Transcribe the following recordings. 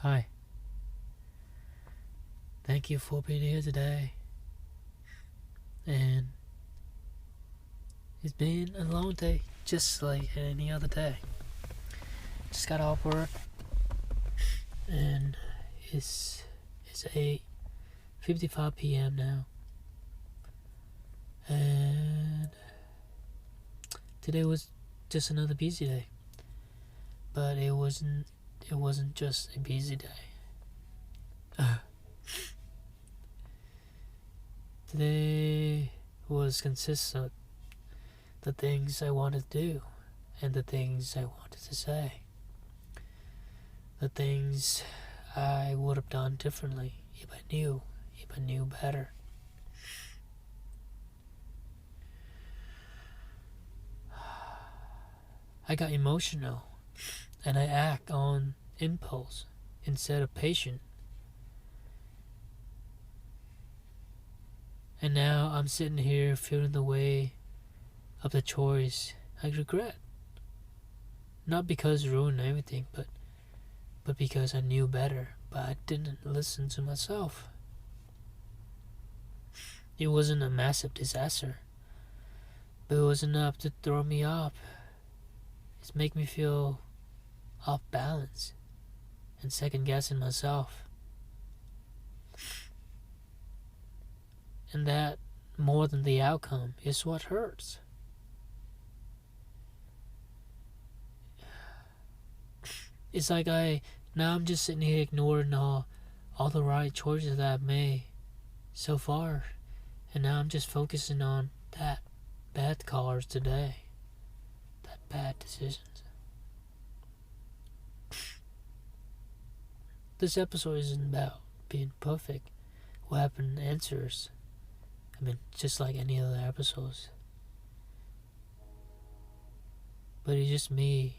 Hi. Thank you for being here today. And it's been a long day, just like any other day. Just got off work, and it's 8:55 p.m. now. And today was just another busy day. But it wasn't just a busy day. Today was consistent. The things I wanted to do and the things I wanted to say. The things I would have done differently if I knew better. I got emotional and I act on impulse instead of patient. And now I'm sitting here feeling the weight of the choice I regret. Not because it ruined everything, but because I knew better, but I didn't listen to myself. It wasn't a massive disaster, but it was enough to throw me off. It's make me feel off balance and second guessing myself. And that, more than the outcome, is what hurts. It's like now I'm just sitting here ignoring all the right choices that I've made so far, and now I'm just focusing on that bad cars today, that bad decisions. This episode isn't about being perfect or having answers. I mean, just like any other episodes. But it's just me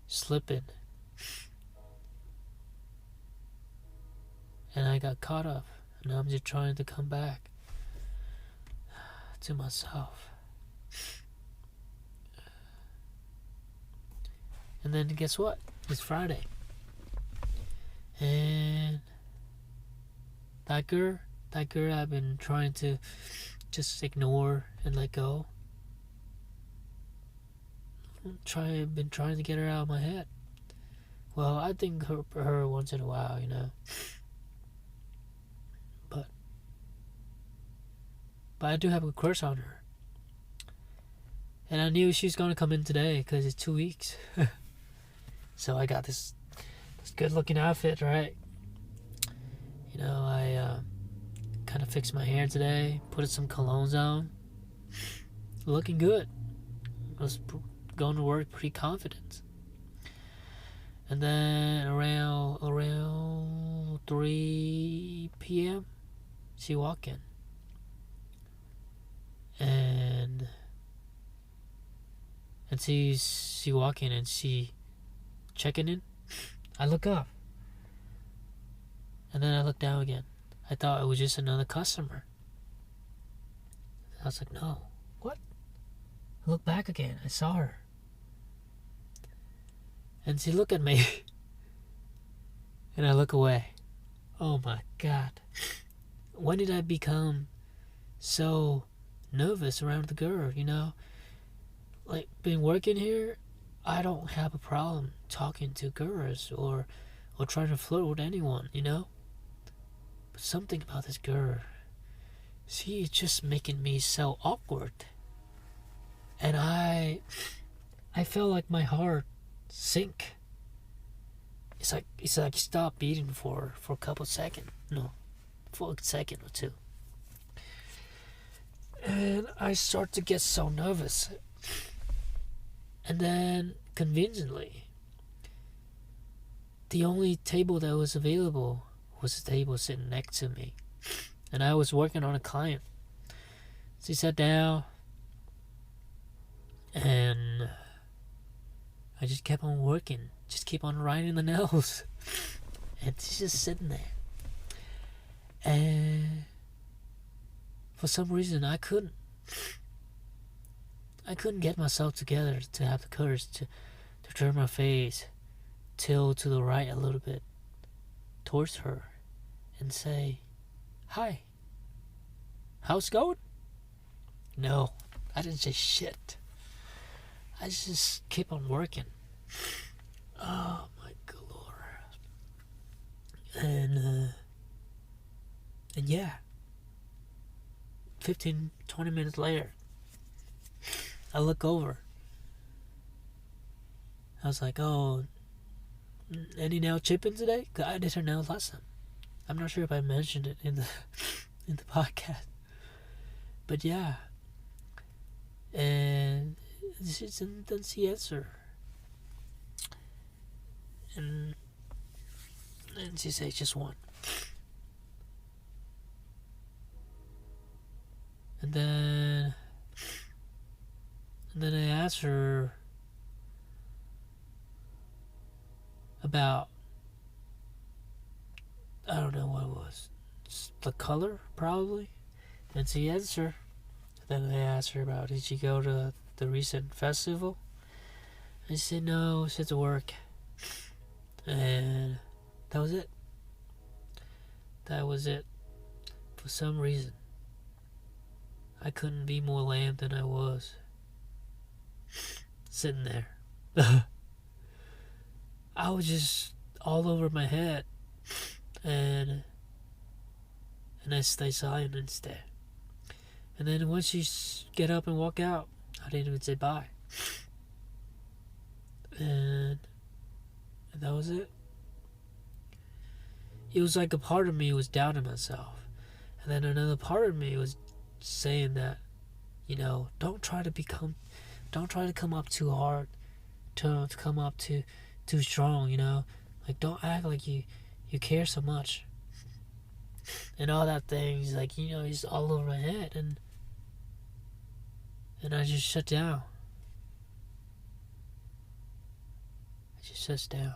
slipping. And I got caught up. And I'm just trying to come back to myself. And then guess what? It's Friday. And that girl I've been trying to just ignore and let go. Been trying to get her out of my head. Well, I think her once in a while, But I do have a crush on her. And I knew she's gonna come in today because it's 2 weeks. So I got this good looking outfit, right? I kind of fixed my hair today, put some colognes on. Looking good. I was going to work pretty confident. And then around 3 p.m. she walked in. And she walk in and she checking in. I look up. And then I look down again. I thought it was just another customer. I was like, no. What? I look back again. I saw her. And she looked at me. And I look away. Oh my God. When did I become so nervous around the girl, Like, been working here, I don't have a problem talking to girls or trying to flirt with anyone, But something about this girl, she is just making me so awkward. And I felt like my heart sink. It's like stop beating for a couple seconds. No, for a second or two. And I start to get so nervous. And then, conveniently, the only table that was available was a table sitting next to me. And I was working on a client. She sat down, and I just kept on working. Just keep on writing the nails. And she's just sitting there. And for some reason, I couldn't get myself together to have the courage to turn my face tilt to the right a little bit towards her and say, "Hi, how's it going?" No, I didn't say shit. I just keep on working. Oh my lord. And yeah, 15-20 minutes later, I look over. I was like, "Oh, any nail chipping today?" 'Cause I did her nails last time. I'm not sure if I mentioned it in the in the podcast, but yeah. And she didn't answer. And she said just one. And then I asked her about, I don't know what it was, the color probably. And she answered. Then I asked her about, did she go to the recent festival? And she said no, she had to work. And that was it. That was it. For some reason, I couldn't be more lame than I was. Sitting there. I was just all over my head. And I stayed silent instead. And then once she get up and walk out, I didn't even say bye. And that was it. It was like a part of me was doubting myself. And then another part of me was saying that, don't try to come up too hard, to come up too strong, Like, don't act like you care so much. And all that things, like, it's all over my head. And I just shut down. I just shut down.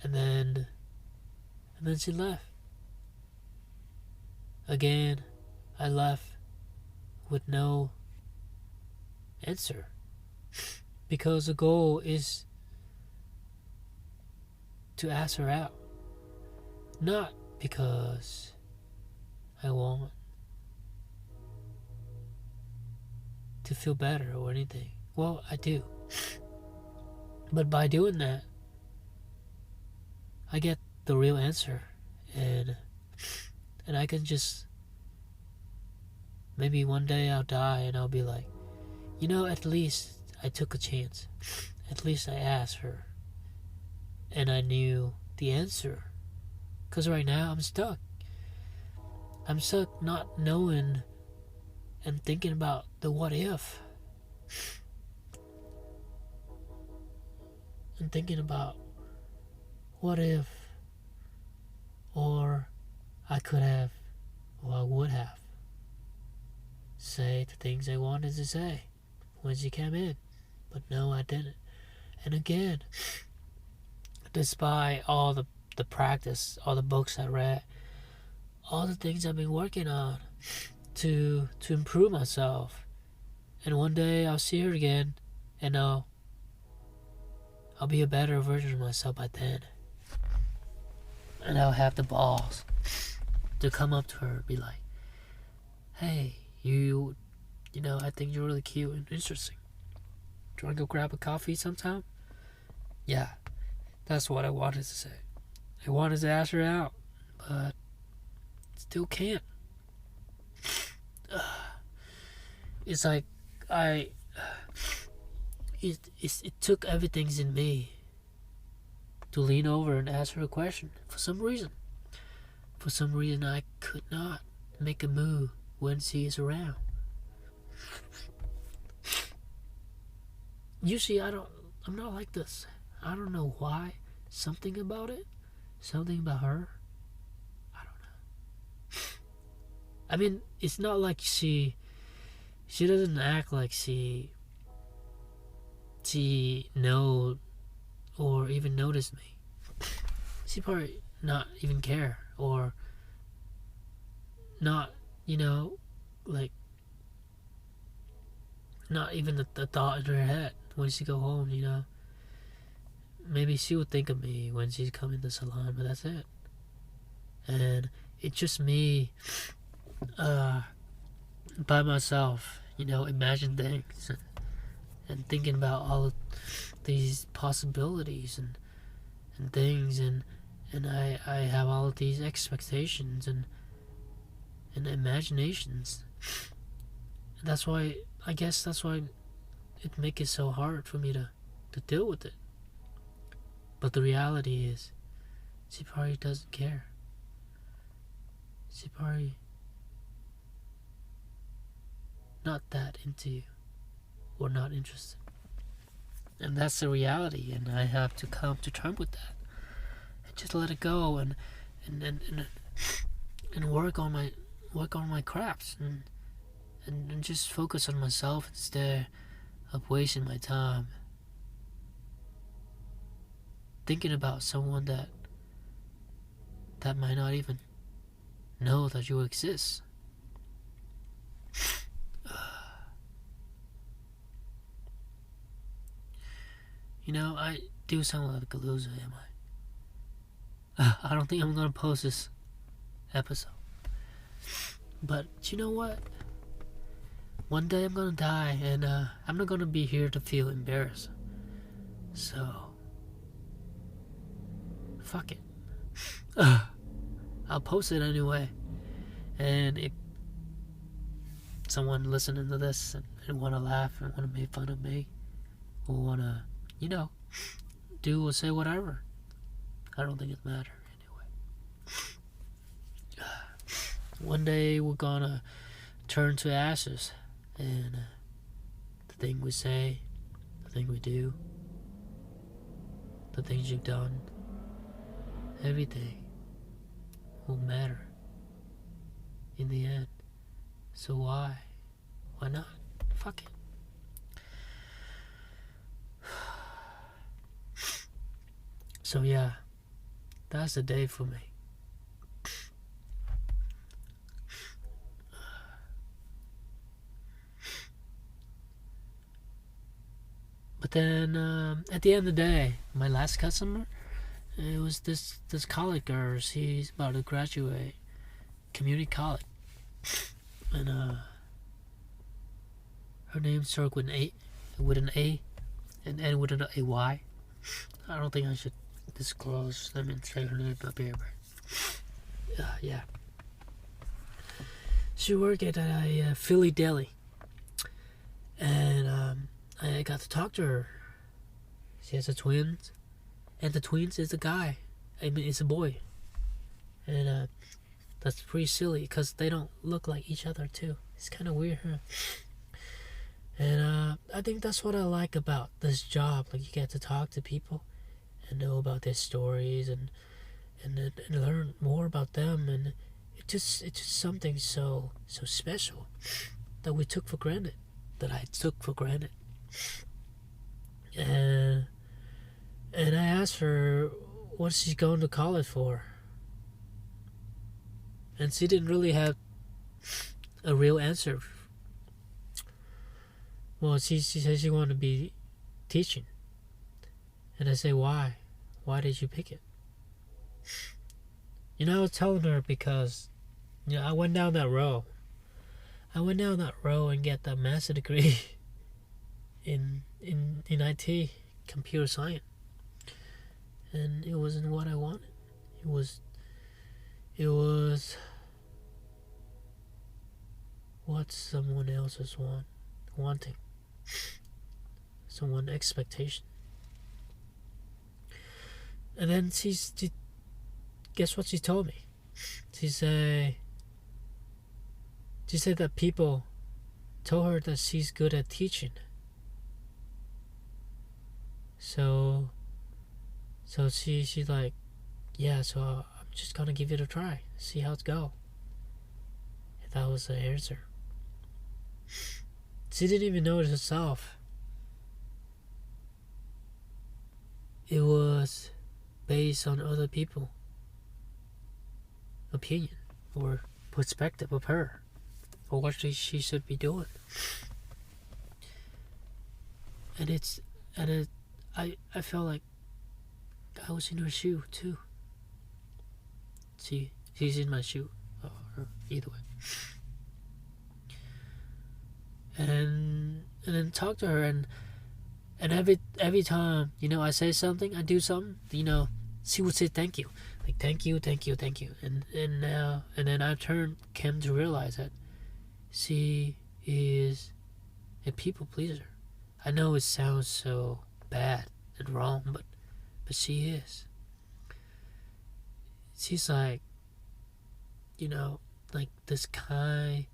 And then she left. Again, I left with no answer. Because the goal is to ask her out. Not because I want to feel better or anything. Well, I do. But by doing that, I get the real answer. And I can just, maybe one day I'll die and I'll be like, at least I took a chance. At least I asked her. And I knew the answer. Because right now I'm stuck. I'm stuck not knowing and thinking about the what if. And thinking about what if, or I could have, or I would have, say the things I wanted to say when she came in. But no, I didn't. And again, despite all the practice, all the books I read, all the things I've been working on to improve myself, and one day I'll see her again, and I'll be a better version of myself by then. And I'll have the balls to come up to her and be like, "Hey, I think you're really cute and interesting. Do you want to go grab a coffee sometime?" Yeah, that's what I wanted to say. I wanted to ask her out, but still can't. It's like it took everything in me to lean over and ask her a question. For some reason I could not make a move when she is around. Usually I'm not like this. I don't know why. Something about it, something about her, I don't know. I mean, it's not like she doesn't act like she know or even notice me. She probably not even care, or not, like not even the thought in her head when she go home, you know. Maybe she would think of me when she's coming to the salon, but that's it. And it's just me by myself, you know, imagine things and thinking about all of these possibilities and things, and I have all of these expectations and imaginations. That's why, I guess that's why it makes it so hard for me to deal with it. But the reality is, she probably doesn't care. She probably not that into you, or not interested. And that's the reality, and I have to come to terms with that. And just let it go and work on my crafts and just focus on myself instead of wasting my time thinking about someone that might not even know that you exist. You know, I do sound like a loser, am I? I don't think I'm gonna post this episode. But you know what? One day I'm gonna die, and I'm not gonna be here to feel embarrassed. So, fuck it. I'll post it anyway. And if someone listening to this and wanna laugh and wanna make fun of me, or wanna, you know, do or say whatever, I don't think it matters anyway. One day we're gonna turn to ashes, and the thing we say, the thing we do, the things you've done, everything will matter in the end. So why not? Fuck it. So yeah, that's the day for me. But then at the end of the day, my last customer, it was this college girl. She's about to graduate community college, and her name starts with an A, and end with a Y. I don't think I should disclose. Let me say her name up here. Yeah. She worked at a Philly deli, and I got to talk to her. She has a twins, and the twins is a guy. I mean, it's a boy, and that's pretty silly because they don't look like each other too. It's kind of weird, huh? And I think that's what I like about this job. Like, you get to talk to people and know about their stories and learn more about them, and it's just something so special that we took for granted, that I took for granted. And I asked her what she's going to college for, and she didn't really have a real answer. Well, she said she wanted to be teaching, and I say, why? Why did you pick it? You know, I was telling her because, you know, I went down that road. And get that master's degree in IT, computer science, and it wasn't what I wanted. It was what someone else was wanting, someone expectation. And then she guess what she told me? She said that people told her that she's good at teaching. So she's like, yeah, so I'm just gonna give it a try, see how it go. And that was the answer. She didn't even know it herself. It was based on other people's opinion or perspective of her. for what she should be doing. And I felt like I was in her shoe too. She's in my shoe, or either way. And then talk to her, and every time, you know, I say something, I do something, you know, she would say thank you, like thank you, and then I came to realize that she is a people pleaser. I know it sounds so bad and wrong, but she is. She's like, you know, like this kind,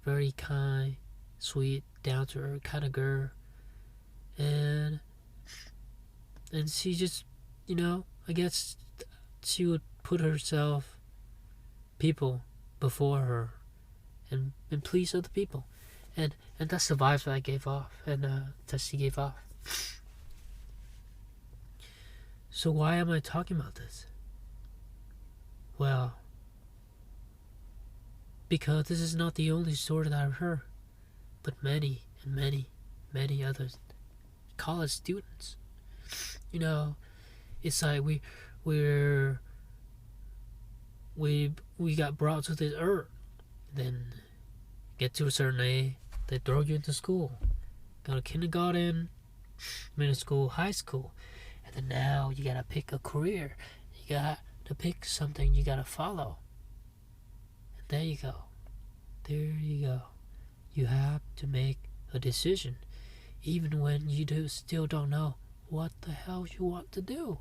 very kind, sweet, down to earth kind of girl, and she just, you know, I guess she would put herself, people, before her, and please other people, and that's the vibes that I gave off, and that she gave off. So why am I talking about this? Well, because this is not the only story that I've heard, but many and many others, college students. You know, it's like we got brought to this earth, then get to a certain age, they throw you into school, go to kindergarten, middle school, high school, and then now you gotta pick a career. You got to pick something you gotta follow. And there you go. You have to make a decision, even when you still don't know what the hell you want to do.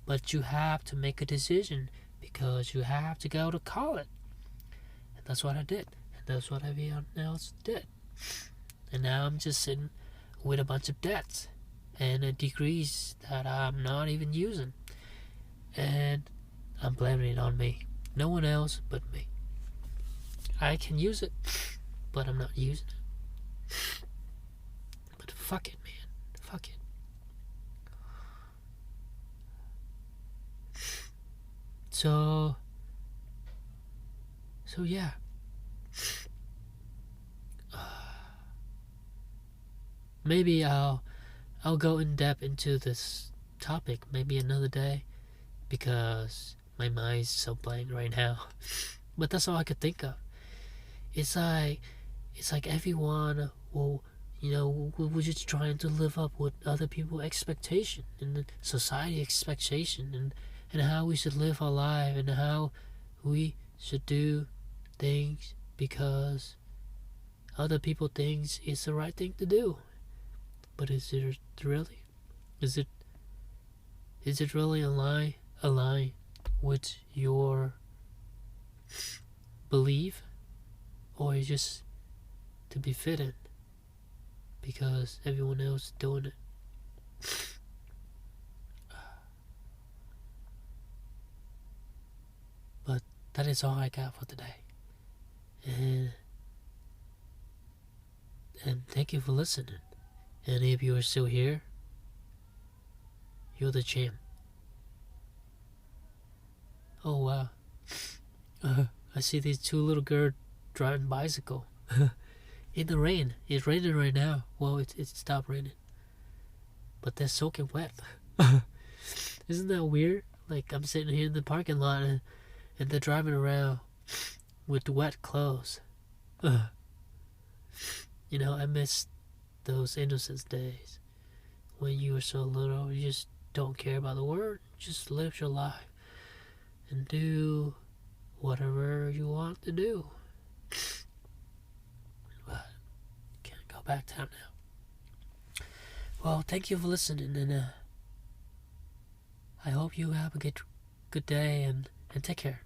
But you have to make a decision because you have to go to college. And that's what I did. And that's what everyone else did. And now I'm just sitting with a bunch of debts and degrees that I'm not even using. And I'm blaming it on me. No one else but me. I can use it, but I'm not using it. But fuck it, man. Fuck it. So yeah. Maybe I'll go in depth into this topic maybe another day, because my mind's so blank right now. But that's all I could think of. It's like everyone will, you know, we're just trying to live up with other people's expectation and the society expectation, and how we should live our life, and how we should do things because other people think it's the right thing to do. But is it really? Is it really align with your belief, or is just to be fitted because everyone else is doing it? But that is all I got for today, and thank you for listening. And if you are still here, you're the champ. Oh wow. I see these two little girls driving bicycle in the rain. It's raining right now. Well, it stopped raining, but they're soaking wet. Isn't that weird? Like, I'm sitting here in the parking lot, and they're driving around with wet clothes. You know, I miss those innocent days when you were so little. You just don't care about the world. Just live your life and do whatever you want to do. But can't go back time now. Well, thank you for listening, and I hope you have a good day, and take care.